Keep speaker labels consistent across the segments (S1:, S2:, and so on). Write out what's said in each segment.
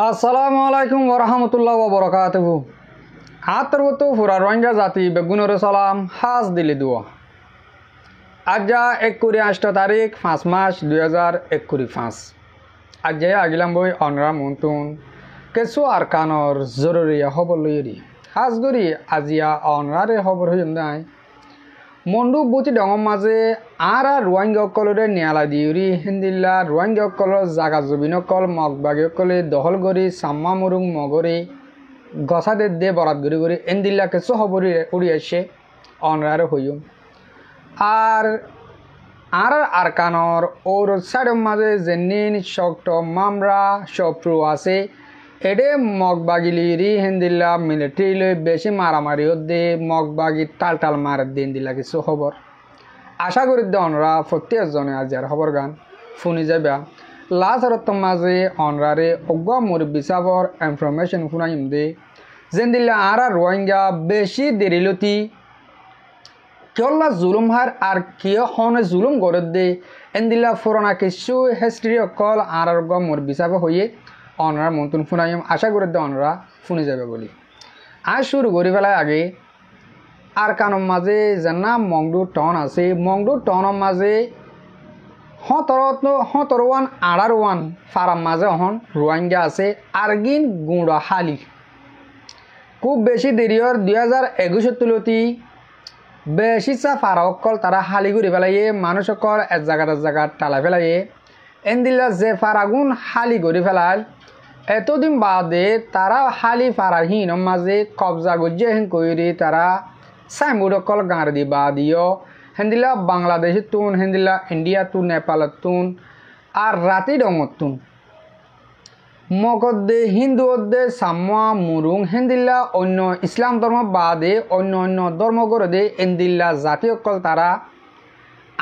S1: আসসালামু আলাইকুম ওরহামতুল্লাহ ওবরাকাতুহু। আতরবতো ফুরা রোহিঙ্গা জাতি বেগুনের সালাম হাজ দিলি দুয়া। আজ্জা 1 তারিখ 5 মাস 2025। আজ্জা আগিলাম বই অনরা মন্তুন কেসু আর কানর জরুরি খবর লইরি হাজ গরি আজিয়া অনরারে খবর হইম নাই মন্ডু বুতি ডঙর মাঝে আর রোহিঙ্গা অকলরে নিয়ালা দিউরি হিন্দিল্লা রোহিঙ্গা অকলর জাগা জবিন অকল মগবাগী অকলে দহল গরি সাম্মা মুরুং মগরি গছাদের দে বরাত গরি গরি এন্দিল্লা কিছু খবর উড়ি আসে অনরারে হইম আর আর আরকানর ওর সাইডের মাঝে জেনিন শক্ত মামরা সপ্রু আছে এডে মগবাগিলিরি হিন্দিল্লা মিলিটারি লই বেশি মারামারি দে মগবাগি টাল মার দিন দিলা কিছু খবর আশা করি দে অনরা প্রত্যেকজনে আজ আর খবর গান শুনি যাবা লাস্ট মাঝে অনরারে অজ্ঞা মুরব্বী সাবর ইনফরমেশন শুনাইম দে জেন্দিল্লা আর রোহিঙ্গা বেশি দেরিলতি কেলা জুলুম হার আর কিয় হনে জুলুম করে দে এন্দিল্লা পুরোনা কিছু হিস্ট্রি অকল আর মুরব্বী সাব হয়ে অনরা মন্তুন শুনাইম আশা করে দে অনরা শুনি যাবে বলি আজ শুরু করি ফেলায় আগে আর কানোর মাঝে জানা মংডু টন আছে মংডু টনের মাঝে 17 18 ফারাম মাঝে অহন রোহিঙ্গা আছে আরগিন গুঁড়া হালি খুব বেশি দেরিয়র 2021 তুলতি বেশি চা ফারা অকল তারা হালি ঘুরি ফেলাইয়ে মানুষ অকল এক জায়গা টালা ফেলাইয়ে এন্দিল্লা যে ফারাগুন হালি ঘুরি ফেলাল এতদিন বাদে তারা হালি ফারাহীন মাঝে কবজা গজ্জে হেন কইরি তারা সাইমুড অকল গাঁর দি বা দিও হেন্দিল্লা বাংলাদেশ তুন হেন্দিল্লা ইন্ডিয়া তুন নেপাল তুন আর রাতি ডঙর তুন মগদে হিন্দু দে সাম্মা মুরুং হেন্দিল্লা অন্য ইসলাম ধর্ম বাদে অন্য ধর্ম করে দে এন্দিল্লা জাতি অকল তারা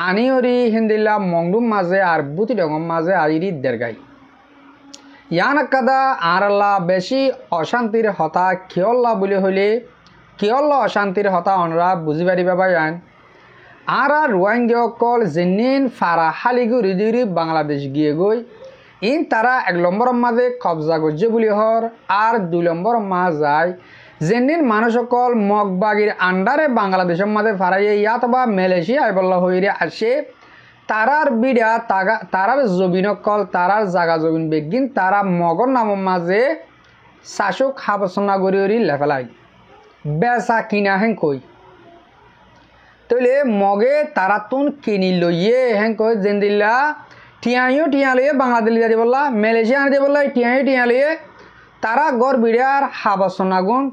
S1: আনিয়রি হেন্দিল্লা মংডুম মাঝে আর বুতি ডঙর মাঝে আইরি দেরগাই ইয়ান কাদা আরলা বেশি অশান্তির হতা কিয়ল্লা বলে হইলে কিয়ল্লা অশান্তির হতা অনরা বুঝি পারিবা বাইন আর রোহিঙ্গা অকল জেনিন ফারা হালিগুড়ি দিউরি বাংলাদেশ গিয়ে গই ইন তারা 1 নম্বরের মাঝে কবজা গজ্জে বলি হর আর 2 নম্বর মা যায় জেনিন মানুষ অকল মগবাগির আন্ডারে বাংলাদেশের মাঝে ফারাইয়ে ইয়াত বা মালয়েশিয়া আইবল্লা হইরে আসে তারার বিড়া তারার জবিন অকল তারার জাগা জবিন বেগিন তারা মগর নামের মাঝে শাসক হাবসনা গড়ি লেফেলাই বেচা কিনা হেন কই তইলে মগে তারা তুন কিনি লইয়ে হেন কই জেন্দিল্লা টিয়া লইয়ে বাংলাদেশ দিয়ে বললা মালয়েশিয়া আনি দিয়ে বললা টিয়া লইয়ে তারা গড় বিড়ার হাবসনা গুণ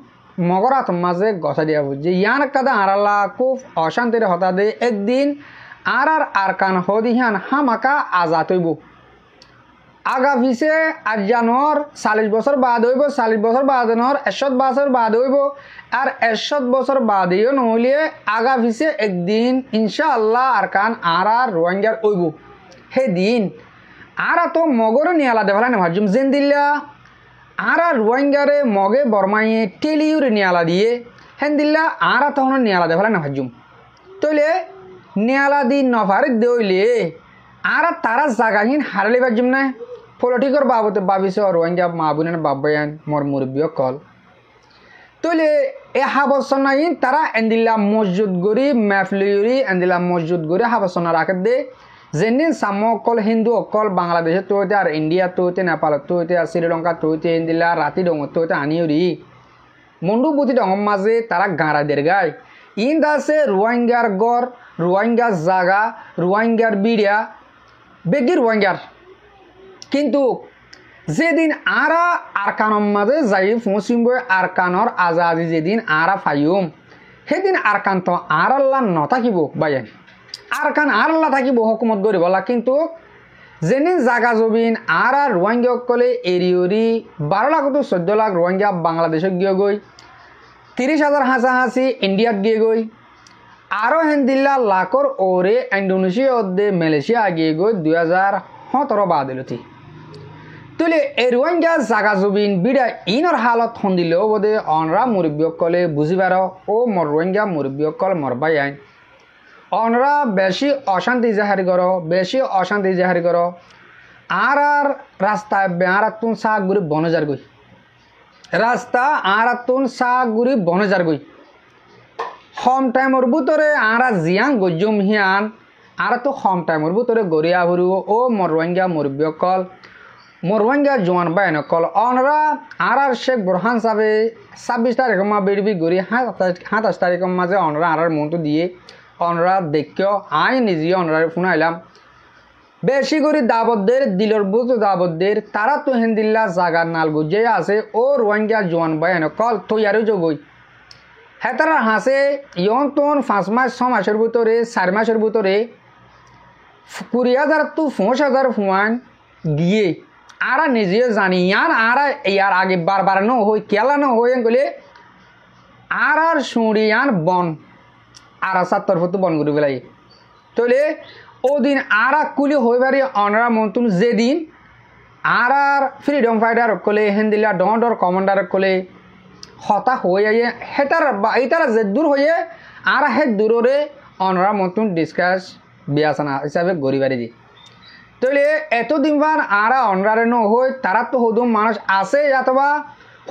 S1: মগর আত্ম মাঝে গছা দিয়া বুঝছে ইয়ান কাদা আড়াল্লা খুব অশান্তির হতা দে একদিন আর কান হদিহান হামাকা আজাদ হইব আগা পিছে আজানর 40 বছর বাদ হইব 40 বছর বাদ নর 100 বছর বাদ হইব আর 100 বছর বাদেও নহলে আগা পিছে একদিন ইনশাআল্লাহ আর কান আর রোহিঙ্গার হইব হে দিন আর তো মগরে নিয়ালা দেভালা না ভাজুম জেন্দিল্লা আর রোহিঙ্গারে মগে বর্মাইয়ে টেলিউরে নিয়ালা দিয়ে হেন্দিল্লা আর তখন নিয়ালা দেভালা না ভাজুম তইলে নিয়ালা দি নভার দইলে আর তারা জাগাহীন হারলে বাজুম না পলিটিকর বাবতে ভাবিছে রোহিঙ্গা মা বোনের বাবায়ান মোর মুরব্বী কল তইলে এ হাবসনা ইন তারা এন্দিল্লা মসজিদ গরি ম্যাফলিউরি এন্দিল্লা মসজিদ গরি হাবসনা রাখে দে যেনিন সাম্য অকল হিন্দু অকল বাংলাদেশে তৈতে আর ইন্ডিয়া তৈতে নেপাল তৈতে আর শ্রীলঙ্কা তৈতে এন্দিল্লা রাতি ডঙর তৈতে আনিউরি মন্ডু বুতি ডঙর মাঝে তারা গাঁড়া দেরগায় ইন দাসে রোহিঙ্গার গড় রোহিঙ্গার জাগা রোহিঙ্গার বিড়িয়া বেগি রোহিঙ্গার কিন্তু যেদিন আর কানর মাঝে যাই পৌঁছিম আর কানর আজাদি যেদিন আরা ফাইম সেদিন আর কান তো আর আল্লাহ নথাকিব বাইন আর কান আর আল্লাহ থাকিব হকুমত গড়ি বলা কিন্তু যেদিন জাগা জবিন আর রোহিঙ্গা অকলে এরিয়রি 12 লাখ তো 14 লাখ রোহিঙ্গা বাংলাদেশত গিয়ে গই 30,000 হাঁচাহাঁচি ইন্ডিয়াত গিয়ে গই আরও হেন্দিল্লা লাখর ওরে ইন্ডোনেশিয়া দে মালয়েশিয়া গিয়ে গই 2017 বাদিলতি তুলে এই রোহিঙ্গা জাগা জবিন বিড়া ইনর হালত হন্দিলেও বোধে অনরা মুরব্বী অকলে বুঝিবার ও মর রোহিঙ্গা মুরব্বী অকল মরবাই আইন অনরা বেশি অশান্তি জাহারি কর আর রাস্তা আর তুন শাক গুড়ি বনজার গই রাস্তা আর তুন শাক গুড়ি বনজার গই কম টাইমর ভিতরে আর জিয়াং গজ্জুম হিয়ান আর তো কম টাইমর ভিতরে গড়িয়া ফুরিব ও মরওয়াঙ্গা মুরব্বীকল মরওয়াঙ্গা জোয়ান বাইন কল অনরা আর শেখ বুরহান সাহেবে 26 তারিখ মা বেড়বি গড়ি 27 তারিখ মাঝে অনরা আর মনটো দিয়ে অনরা দেখিও আই নিজে অনরারে শুনাইলাম বেশি করে দাবতদের দিলর বুঝ দাবতদের তারা তো হিন্দিল্লা জাগার নাল গুজে আছে ও রোহিঙ্গা জোয়ান বাইন কল তৈয়ারি যোগই হেতারা হাসে ইয়ন তোন 5 মাস 6 মাসের ভিতরে 4 মাসের ভিতরে 20,000 তো 5,000 ফুয়ান গিয়ে আর নিজে জানি ইয়ার আগে বারবার ন হই কেলা ন হই গেলে আর সুড়িয়ান বন আর 70 বন করে বেলাই তলে ওদিন আর কুলি হইবারি অনরা মন্তুন যেদিন আর ফ্রিডম ফাইটার কলে হিন্দিলা ডর কমান্ডার কলে হতা হয়ে আইয়ে হেতার এইটার যে দূর হয়ে আর হে দূরে অনরা মন্তুন ডিসকাস বিয়াসনা হিসাবে গড়িবারি দি তলে এতদিন বার আর অনরারে ন হই তারা তো হদুম মানুষ আছে অথবা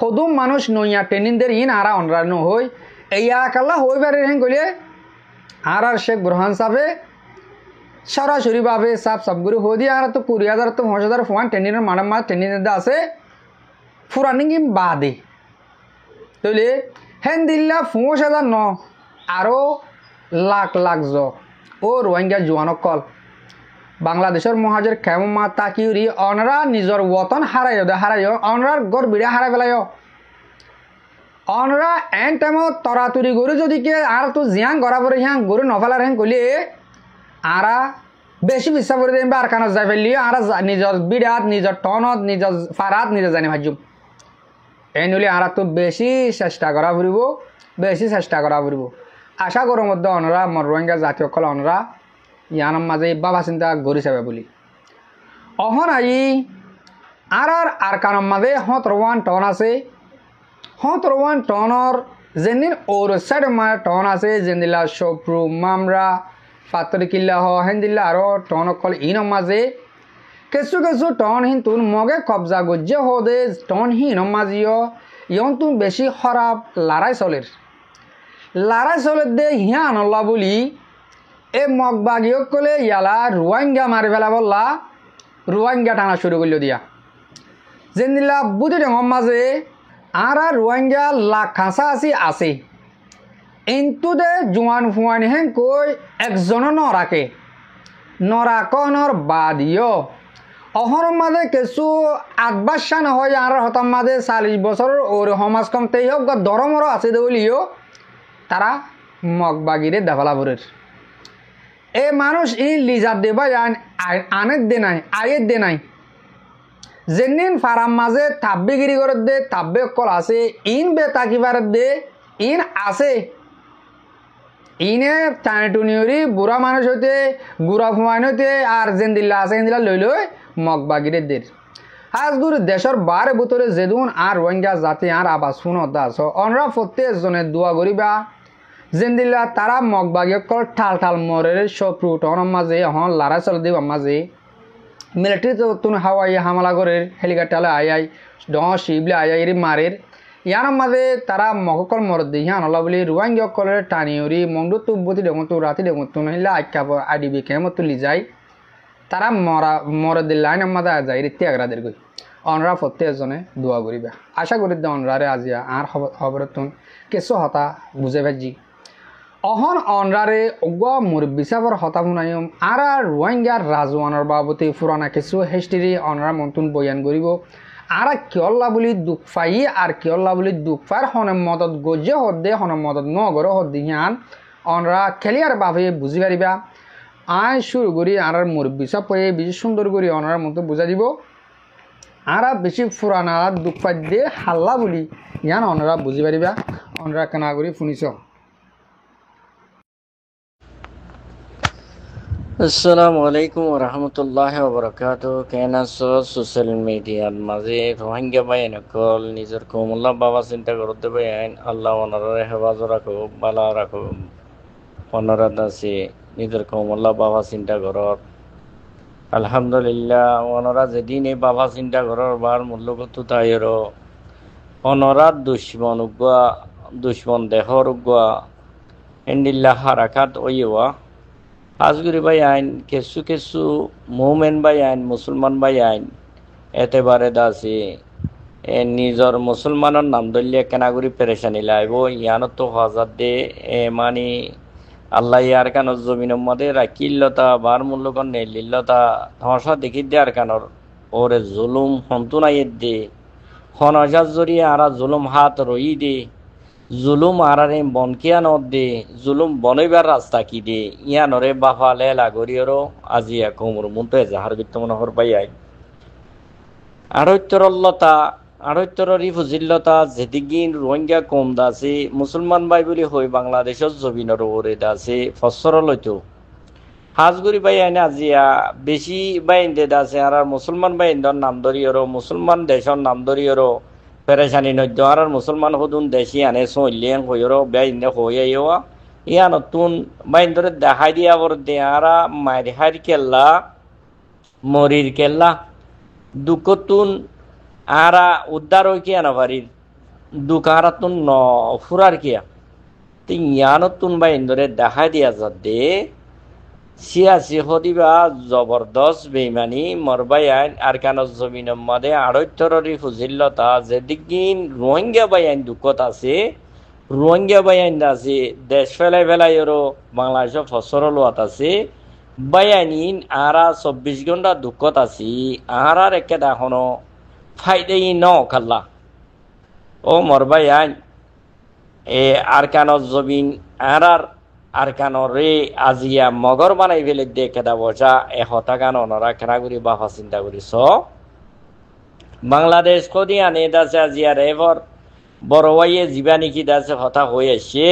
S1: হদুম মানুষ নইয়া ট্রেনিংদের ইন আর অনরারে ন হই এইয়া কাল্লা হইবারি হেন গলে আর শেখ বুরহান সাহেবে সরাসরিভাবে সবগুলো হয়ে দিয়ে আর তো 20,000 তো 5,000 ফোন ট্রেনিংয়ের মানব ট্রেনিংয়ের আছে ফুরানিং বাদে তলে হেন দিল্লা 5,000 ন আরও লাখ লাখ ও রোহিঙ্গা জোয়ানক কল বাংলাদেশের মহাজের কেমন মা তাকিউরি অনরা নিজের ওতন হারাইও অনরার গড় বিড়া হারাই পেলাইও অনরা এন টাইমত তরাতুরি গরু যদি কে আর তো জিয়াং গড়া পরে হিয়াং গরু নফেলার হেন কইলে আরা বেশি বিশ্বাস করে দেন আর কানত যাই ফেললি আর নিজের বিড়াত নিজের টনত নিজের ফারাত নিজে জানি ভাজ্যুম এই নলি আর তো বেশি চেষ্টা করা ফুরিব আশা করো মধ্যে অনরা রোহিঙ্গা জাতীয় কল অনরা ইয়ানোর মাঝে বাবা চিন্তা গড়ি চাবে বলি অহন আই আর কানোর মাঝে 17 টন আছে 17 টনের যেদিন ওর সাইড মার টন আছে যেদিলা সপ্রু মামরা পাতরি কিল্লা হেন্দিল্লা আরও টন কল ইনর মাঝে কিছু টন হিন্তুন মগে কবজা গজ্জে হদে টন হিনর মাঝিও ইয়ন তুন বেশি খরাব লারাই চলের দে হিয়া আনল্লা বলি এ মগবাগিয়ক কলে ইয়ালা রোহিঙ্গা মারি ফেলা বললা রোহিঙ্গা টানা শুরু করল দিয়া যেদিলা বুঝি ডেঙর মাঝে আর রোহিঙ্গা লাখ খাঁচা আছে কিন্তু দে জোয়ান ফুয়ান হেন কই একজনও নরাকনর বাদিও অহরম মাঝে কিছু 8 বাচ্চা নহয় আর হতাম মাঝে 40 বছরের ওর সমাজ কমতেই হোক দরমরও আছে বলিও তারা মগবাগিরে দেফালাপুরের এ মানুষ ই লিজার দেবা আনের দে নাই আয়ের দে নাই যেদিন ফারাম মাঝে তাব্বিগিরি করে দে তাব্বে কল আছে ইন বে তাকিবার দে ইন আছে ইনে টানিটুনিউরি বুড়া মানুষ হইতে গুড়া ফুয়াইন হইতে আর জেন্দিল্লা আছে এন্দিল্লা লই মগবাগিরে দের আজগুর দেশের বারে ভিতরে যেদুন আর রোহিঙ্গা জাতি আর আবাস শুনতা আস অনরা প্রত্যেকজনে দোয়া করিবা জেন্দিল্লা তারা মগবাগিয়ে কল ঠাল মরের সপ্রু টনের মাঝে হন লারা চল দিবার মাঝে মিলিটারি তো তুন হাওয়াই হামলা করে হেলিকপ্টারে আই শিবলে আই মারের ইয়ার মাঝে তারা মকল মরদ দিয়ে আনলা বলি রোহিঙ্গা কলের টানিউরি মন্ডু তুব্বতি ডেমতো রাতি ডেমতো নহিলা আখ্যা আডিবি কেমত তুলি যায় তারা মরদ লাইন মাঝে যায় রে ত্যাগরাদের গই অনরা প্রত্যেকজনে দোয়া করিবা আশা করি দে অনরারে আজিয়া আর খবর তুন কিছু হতা বুঝে ভাজি অহন অনরারে অগুয়া মুরব্বী সাহর হতা শুনাইম আর রোহিঙ্গার রাজওয়ানের বাবতে পুরানা কিছু হিস্ট্রি অনরা মন্তুন বয়ান করিব আর কিয়ল্লা বলি দুঃখ পাই আর কিয়ল্লা বলি দুঃখ পার হনে মদত গজে হদে হনে মদত নগরে হদি হিয়ান অনরা খেলিয়ার বাবে বুঝি পারিবা আই শুরু করি আর মুরব্বী সাহ পয়ে বেশি সুন্দর করে অনরার মতো বুঝা দিব আর বেশি পুরানা দুঃখ পাই দিয়ে হাল্লা বলি ইয়ান অনরা বুঝি পারিবা অনরা কেনা করি শুনিছ
S2: আসসালামু আলাইকুম রহমতুল্লাহ বরকাত কেনা সোশ্যাল মিডিয়ার মাঝে রোহিঙ্গা বাইন কল নিজের কমল্লা বাবা চিন্তা করতে বাইন আল্লাহ ওনারে হেফাজত রাখো বালা রাখো ওনারা আছে নিজের কমল্লা বাবা চিন্তা করত আলহামদুলিল্লাহ ওনারা যেদিন এই বাবা চিন্তা করার বার মূল্যগত তাইর অনরাত দুশ্মন উগুয়া দুশ্মন দেহর উগুয়া এন্ডিল্লা হারাকাত ওইয়া আজগুরি ভাই আইন কিছু কিছু মুভমেন্ট বাই আইন মুসলমান বাই আইন এতেবারে দাসি নিজর মুসলমানের নাম ধরলে কেনাগুড়ি পেরেশানি লাইব ইয়ানত তো হাজার দে মানি আল্লাহ ইয়ার কানর জমিনের মধ্যে রাখিল্লতা বার মূল্যকর নেলিল্লতা ধসা দেখি দে আর কানর ওরে জুলুম হন্তুনাইয়ের দে হনজার জরিয়ে আরা জুলুম হাত রই দে জুলুম আরারে বনকিয়া নদ দে জুলুম বনইবার রাস্তা কি দে ইয়ানরে বাফা লেলা গরিয়রও আজিয়া কোমর মুন্তো যাহার বিত্তমন হর পাইয়াই আড়ৈতরী ফজিল্লতা যেদিগিন রোহিঙ্গা কম দাসে মুসলমান বাই বলি হই বাংলাদেশত জবিনের ওরে দাসে ফসর লইতো হাজগুড়ি বাই আইনে আজিয়া বেশি বাইন দে দাসে আর মুসলমান বাইন্দর নাম ধরিয়রো মুসলমান দেশর নাম ধরিয়রো পেরেশানি নদ্য আর মুসলমান হদুন দেশি আনে সইলেন হইয়রো বাইন্দে হইয়া ইয়া নতুন বাইন্দরে দেখাই দিয়া বর দে আর মায়ের হার কেল্লা মরির কেল্লা দুকতুন আরা উদ্ধার হই কিয়া নভারির দুকারাতুন ন ফুরার কিয়া তো ইয়ানতুন বা ইন্দরে দেখা দিয়া যাতে সিয়াসি হদিবা জবরদস্ত বেইমানি মরবাই আইন আর কান জমিনের মধ্যে আড়ৈতরী ফুজিল্লতা যেদিকিন রোহিঙ্গা বাই আইন দুঃখত আছে রোহিঙ্গা বাই আইন আছে দেশ ফেলাই ফেলাইরও বাংলাদেশত ফসর লোয়াত আছে বাই আইন আরা 24 ঘন্টা দুঃখত আছি আহার একে দেখনো ফাইদেই ন খাল্লা ও মরবাই আইন আর কানত জমিন আর কানর রে আজিয়া মগর বানাই ফেলে দে কেদা বসা হতা গান অনরা খেনাগুড়ি বাফা চিন্তা করিস বাংলাদেশ কদি আনে দাসে আজিয়া রেভর বড়বাইয়ে জীবানি কি দাসে হতা হয়ে আসছে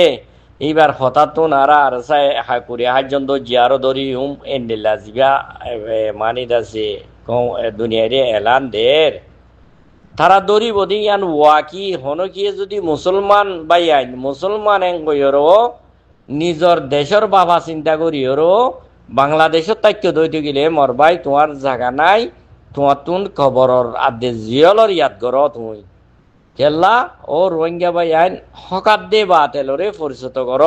S2: এইবার হঠাৎ নারা আর চাই হাকুরি হাজন্দ জিয়ারো ধরি এন্ডিল্লা জিবা মানি দাসে দুনিয়ারে এলান দের তারা দরি বদি ইয়ান ওয়াকি হনকিয়ে যদি মুসলমান বাই আইন মুসলমান এং কইরো নিজর দেশের বাবা চিন্তা করিও বাংলাদেশত তাক্য দইতে গেলে মরবাই তোমার জায়গা নাই তোমার তুন খবরের আদে জিয়লর ইয়াদ কর তুমি কেল্লা ও রোহিঙ্গা বাই আইন হকাত দে বা তেলরে পরিচিত কর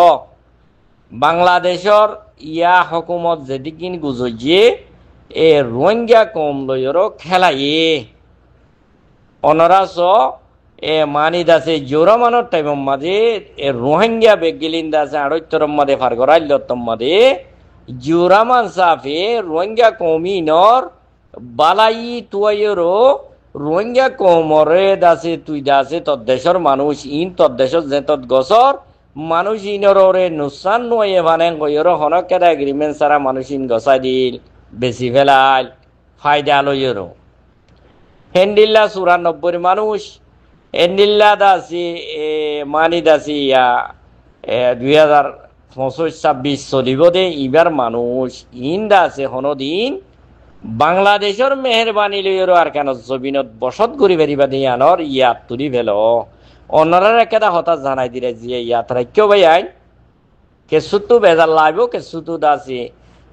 S2: বাংলাদেশর ইয়া হকুমত যেদিকিন গুজরিয়ে এ রোহিঙ্গা কম লইরো খেলাইয়ে অনরাস মানি দাসে জোরামানোর টাইমের মাঝে রোহিঙ্গা বেগিলিন দাসে আড়ৈতর মাঝে ফার করাইলতম মাঝে জোরামান সাফে রোহিঙ্গা কমিনর বালাই তুয়াইরো রোহিঙ্গা কমরে দাসে তুই দাসে তোর দেশের মানুষ ইন তোর দেশের যে তোর গছর মানুষ ইনরে নুসান নয় মানে কইরো হনকের এগ্রিমেন্ট সারা মানুষ ইন গছাই দিল বেশি ফেলাল ফায়দা লইরো হেন্ডিল্লা 94 মানুষ এন্ডিল্লা দাসি মানি দাসি ইয়া 2025-26 চলিব দে ইবার মানুষ ইন্দা আছে হনদিন বাংলাদেশের মেহরবানি লইর আর কেন জমিনত বসত করি বেরিবা দিয়ে আনর ইয়াত তুলি ফেল অন্যরার একেটা হঠাৎ জানাই দিলে যে ইয়াত রাখ্য ভাই আইন কেঁচুতো বেজার লাইব কেঁচুতো দাসি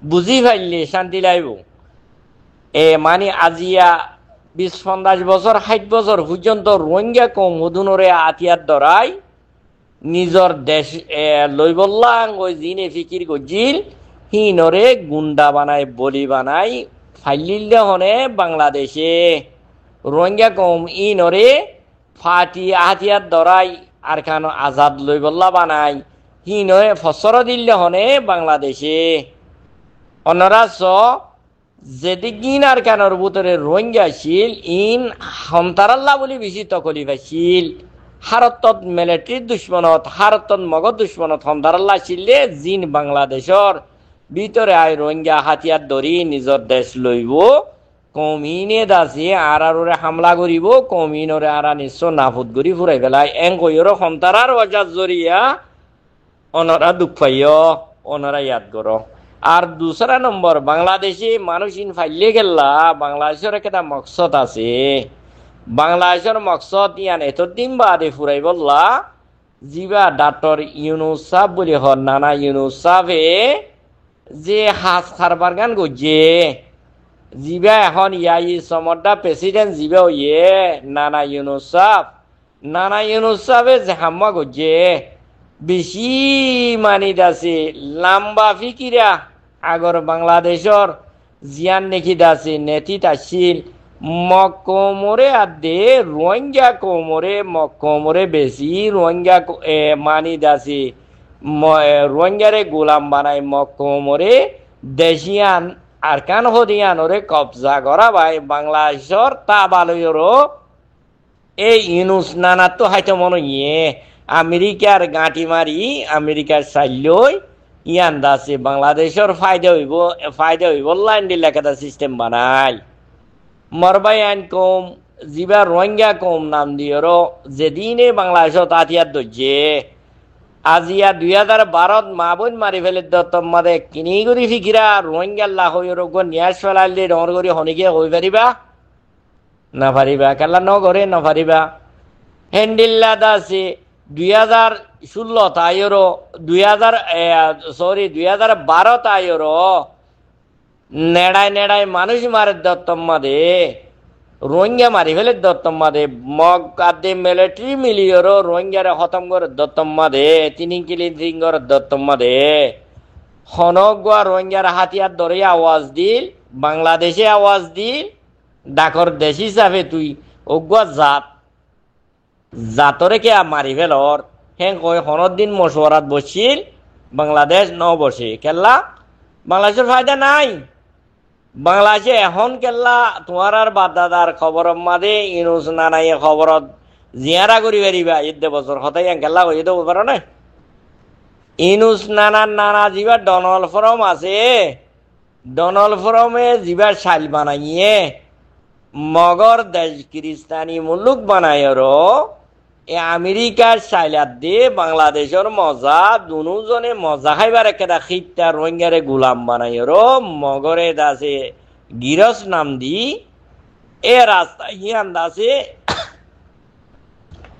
S2: বুঝি ফাইলে শান্তি লাইব মানি আজিয়া 20-50 বছর 60 বছর পর্যন্ত রোহিঙ্গা কম মধুনরে আতিয়ার ধরাই নিজর দেশ লইবল্লা ওই জিনে ফিকির গজিল হিনরে গুন্ডা বানাই বলি বানাই ফাইলিল্লে হনে বাংলাদেশে রোহিঙ্গা কম ইনরে ফাটি আতিয়ার ধরাই আর খান আজাদ লইবল্লা বানাই হিনরে ফসর দিল্লে হনে বাংলাদেশে অন্যরা যেদিন আর কানোর ভিতরে রোহিঙ্গা ছিল ইন হন্তারাল্লা বলি বেশি তকলি পাইছিল হারতত মিলিটারির দুশ্মনত হারতত মগজ দুশ্মনত হন্তারাল্লা ছিলে জিন বাংলাদেশর ভিতরে আই রোহিঙ্গা হাতিয়ার ধরি নিজর দেশ লইব কমিনে দাসি আরারে হামলা করিব কমিনরে আরা নিশ্চয় নাফুত করি ফুরাই পেলাই এং কইর হন্তারার ওয়াজার জরিয়া অনরা দুঃখ পাইয় অনরা ইয়াদ করো আর দুসরা নম্বর বাংলাদেশে মানুষ ইন ফাইলে গেল্লা বাংলাদেশের একটা মকসদ আছে বাংলাদেশের মকসদ ইয়ান এতদিন বাদে ফুরাই বললা জিবা ডাক্তার ইউনুস সাহেব বলি হর নানা ইউনুস সাহেবে যে হাস খারবার গান গজে জিবা এখন ইয়াই সমরদা প্রেসিডেন্ট জিবা ইয়ে নানা ইউনুসাফে যে হাম্মা গজে বেশি মানিত আছে লাম্বা ফিকিরা আগর বাংলাদেশর জিয়ান নেকি দাসে নেতিত আছিল মকমরে আদে রোহিঙ্গা মকমরে বেশি রোহিঙ্গা মানি দাসে রোহিঙ্গারে গোলাম বানাই মকমরে দেশিয়ান আরকান হদিয়ান ওরে কবজা করা ভাই বাংলাদেশর তা বালয়রও এই ইউনুস নানা তো হয়তো মনে ইয়ে আমেরিকার গাঁটি মারি আমেরিকার চাইলই ইয়ান দাসে বাংলাদেশের ফায়দা হইব লাইন দিলাকাতা সিস্টেম বানাই মরবাই আইন কম জিবা রোহিঙ্গা কম নাম দিয়রো যেদিনে বাংলাদেশত আতিয়ার দর্জে আজিয়া 2012 মা বোন মারি ফেলে দত্তমাদে কিনি করি ফিকিরা রোহিঙ্গা লাহ হইরোগ নিয়াস ফেলাইলে ডর করি হনিকে হই পারিবা না পারিবা কেলা নগরে না পারিবা হেন্ডিল্লা দাসে 2016 তাইরো 2012 তাইরো নেড়াই মানুষ মারে দত্তমাদে রোহিঙ্গা মারি ফেলে দত্তমাদে মগ আদে মিলিটারি মিলিয়রো রোহিঙ্গারে খতম করে দত্তমাদে তিনিকিলি সিংহর দত্তমাদে হনগুয়া রোহিঙ্গার হাতিয়ার ধরে আওয়াজ দিল বাংলাদেশে আওয়াজ দিল ডাকর দেশ হিসাবে তুই অগুয়া জাতরে কে মারি ফেলর হ্যাঁ কই হনর দিন মশওয়ারাত বসছিল বাংলাদেশ ন বসে কেল্লা বাংলাদেশের ফায়দা নাই বাংলাদেশে এখন কেল্লা তোমার আর বাদাদার খবর মাদে ইনুস নানাই খবরত জিয়ারা করি পারিবা ইদে বছর হতাই কেল্লা কই দেবো পারো না ইনুস নানা জিবা ডোনাল্ড ফ্রম আছে ডোনাল্ড ফ্রমে জিবা শাইল বানাইয়ে মগর দেশ খ্রিস্টানি মুলুক বানায়রো এ আমেরিকার শাইলাত দিয়ে বাংলাদেশের মজা দুজনে মজা খাইবার একটা খিতা রোহিঙ্গারে গুলাম বানাইরো মগরে দাসে গিরস নাম দি এ রাস্তা ইয়ান দাসে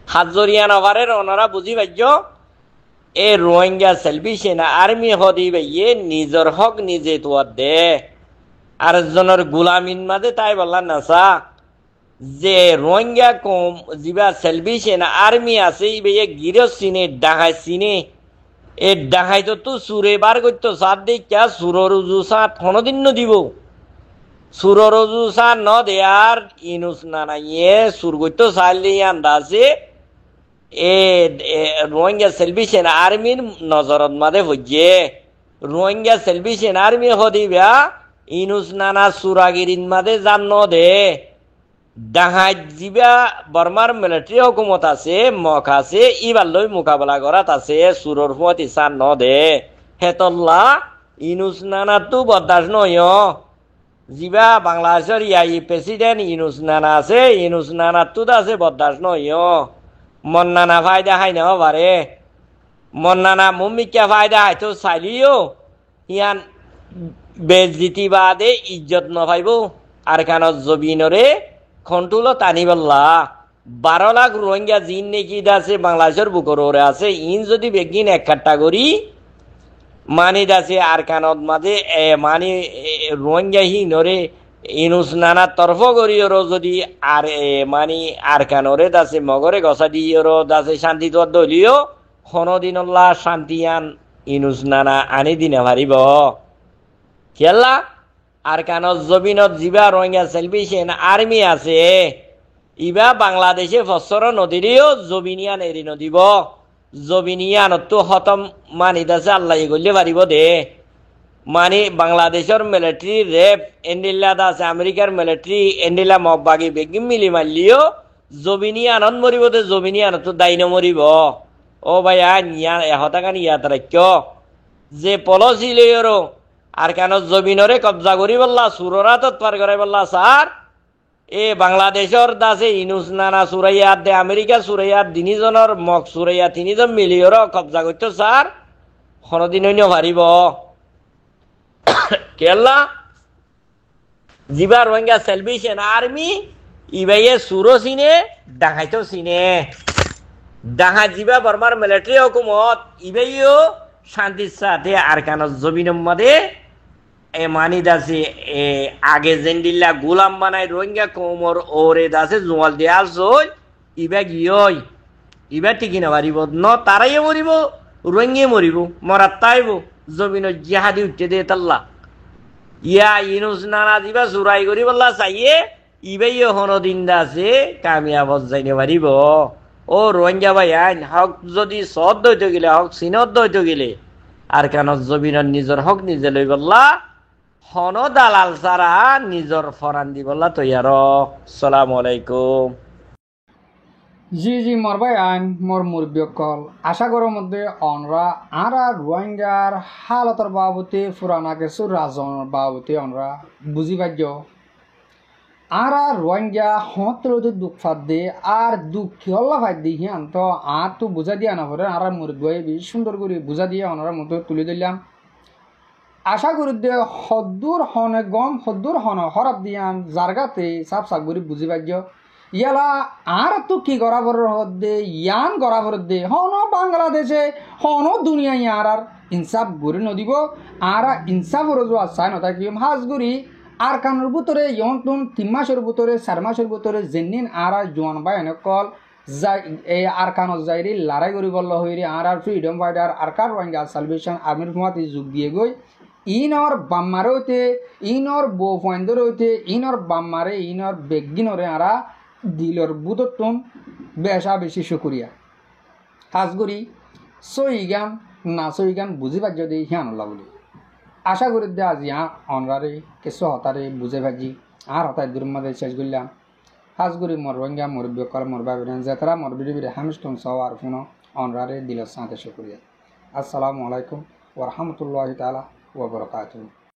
S2: হাজরিয়া নগরের ওনারা বুঝি পাইছ এ রোহিঙ্গা সেলফি সেনা আর্মি হদি ভাইয়ে নিজের হক নিজে তোয়ার দে আর জনের গুলামিন মাঝে তাই বললাম না সা যে রোহিঙ্গা কম জিবা সেলফি সেনা আর্মি আছে ইবে গিরস সিনে ডাহাই সিনে এ ডাহাই তো সুরে বার করতো সাত দিয়ে ক্যা সুরর উজু সাত কোনদিন দিব সুরর উজু সাত ন দেয়ার ইনুস নানাইয়ে সুর করতো সাল দিয়ে আন্দাজে এ রোহিঙ্গা সেলফি সেনা আর্মির নজরত মাঝে হইয়ে রোহিঙ্গা সেলফি সেনা আর্মি হদিবা ইনুস নানা সুরাগিরিন মাঝে জান ন দে ডাহাই জিবা বর্মার মিলিটারি হুকুমত আছে মক আছে ইবার লই মোকাবেলা করাত আছে সুরর ফত ইসান ন দে হেতল্লা ইনুস নানা তো বরদাস্ত নয় জিবা বাংলাদেশের ইয়াই প্রেসিডেন্ট ইনুস নানা আছে ইনুস নানা তো আছে বরদাস্ত নয় মন নানা ফায়দা হাই না পারে মন নানা মুমিকা ফায়দা হাইতো চাইলিও ইয়ান বেজিতি বাদে ইজ্জত নপাইব আর কানত জবিনরে খন্টুলো টানি বললা 12 লাখ রোহিঙ্গা জিন নেকি আছে বাংলাদেশের বুকর ওরে আছে ইন যদি বেগিন এক কাট্টা করি মানি দাসে আর কানত মাঝে মানি রোহিঙ্গা হি নরে ইনুস নানা তরফ করিও যদি আর মানি আর কানরে দাসে মগরে গসা দিও দাসে শান্তি তো দলিও হনদিনল্লা শান্তিয়ান ইনুস নানা আনি দিনে পারিব খেলা আর কানত জবিনত জিবা রোহিঙ্গা সেলফি সেনা আর্মি আছে ইবা বাংলাদেশে ফসর নদীরেও জবিনিয়ান এরি নদীব জবিনিয়ানত তো হতম মানি দাসে আল্লাহ গল্লে পারিব দে মানে বাংলাদেশের মিলিটারি রেপ এন্ডিল্লা দাসে আমেরিকার মিলিটারি এন্ডিল্লা মবাগি বেগিম মিলি মারলিও জবিনিয়ানত মরিব দে জবিনিয়ানত তো দাইন মরিব ও ভাইয়া নিয়া এহতাকান ইয়াত রাখ্য যে পলসি লইরো আর কেন জমিনরে কবজা করি বললা সুররা তৎপার করাই বললা স্যার এ বাংলাদেশের দাসে ইনুস নানা সুরাইয়াত দে আমেরিকা সুরাইয়াত তিনিজনের মগ সুরাইয়া তিনিজন মিলিয়র কবজা করতো স্যার কোনদিন পারিব কেলা জিবা রোহিঙ্গা সেলফি সেনা আর্মি ইবাইয়ে সুরো সিনে ডাঙাইতো সিনে ডাঙা জিবা বর্মার মিলিটারি হুকুমত ইবাইও শান্তির সাথে আর কানত জমিনের মধ্যে এ মানি দাসে এ আগে জেন্ডিল্লা গোলাম বানাই রোহিঙ্গা কোমর ওরে দাসে জোয়াল দিয়া আসল ইবা গিয়ই ইবা ঠিকই না পারিব ন তারাইও মরিব রোহিঙ্গে মরিব মরার তাইব জমিন জিহাদি উঠতে দে তাল্লা ইয়া ইনুস নানা দিবা চুরাই করি বললা চাইয়ে ইবাই হনদিন দাসে কামিয়াব যাইতে পারিব ও রোহিঙ্গা ভাই আইন হক যদি সদ দইতে গেলে হক চিনত দইতে গেলে আর কেন জমিনের নিজের হক নিজে লই বললা হন দালাল সারা নিজর ফরান দি বললা তৈয়ার সালাম আলাইকুম
S1: জি জি মোর ভাই আইন মোর মুরব্বীকল আশা করার মধ্যে অনরা আরা রোহিঙ্গার হালতর বাবতে পুরানা কিছু রাজনের বাবতে অনরা বুঝি পাইজ আরা রোহিঙ্গা হতরতে দুঃখ ফাদ দে আর দুঃখ হল্লা ফাদ দি হিয়ান তো আর তো বুঝা দিয়া না পরে আর মুরব্বী সুন্দর করে বুঝা দিয়ে অনরার মধ্যে তুলে দিলাম আশা করি দে হদ্দুর হনে গম হদ্দুর হন হরাব দিয়ান জারগাতে সাপ সাপ করে বুঝি পাইজ ইয়ালা আর তো কি গড়াবর হদ্দে ইয়ান গড়াবর দে হন বাংলাদেশে হন দুনিয়া ইয়ার আর ইনসাফ গড়ি নদিব আর ইনসাফর জোয়া চাই নথাকি হাজগুড়ি আর কানোর ভিতরে ইয়ন 3 মাসের ভিতরে 4 মাসের ভিতরে যেনিন আর জোয়ান বাই কল এই আর কানত যাইরি লড়াই করি বলল হইরি আর ফ্রিডম ফাইটার আর কার রোহিঙ্গা সালভেশন আর্মির ফমাতে যোগ দিয়ে গই ইনর বাম্মারে হইতে ইনর বো ফয়েন্দর হইতে ইনর বাম্মারে ইনর বেগিনরে আরা দিলর বুদতন বেশা বেশি শুকুরিয়া হাজগুড়ি সই গান না সই গান বুঝি পার যদি হিয়ানল্লা বলি আশা করি দে আজি অনরারে কিছু হতারে বুঝে ভাজি আর হতায় দূর মধ্যে শেষ করলাম হাজগুড়ি মোর রোহিঙ্গা মোর বেকর মোর বাবিরেন যেতারা মোর বিড়ি হামিস্টন সহ আর ফোন অনরারে দিলর সাথে শুকুরিয়া আসসালামু আলাইকুম ওয়া রাহমাতুল্লাহি তাআলা ওয়া বারাকাতুহু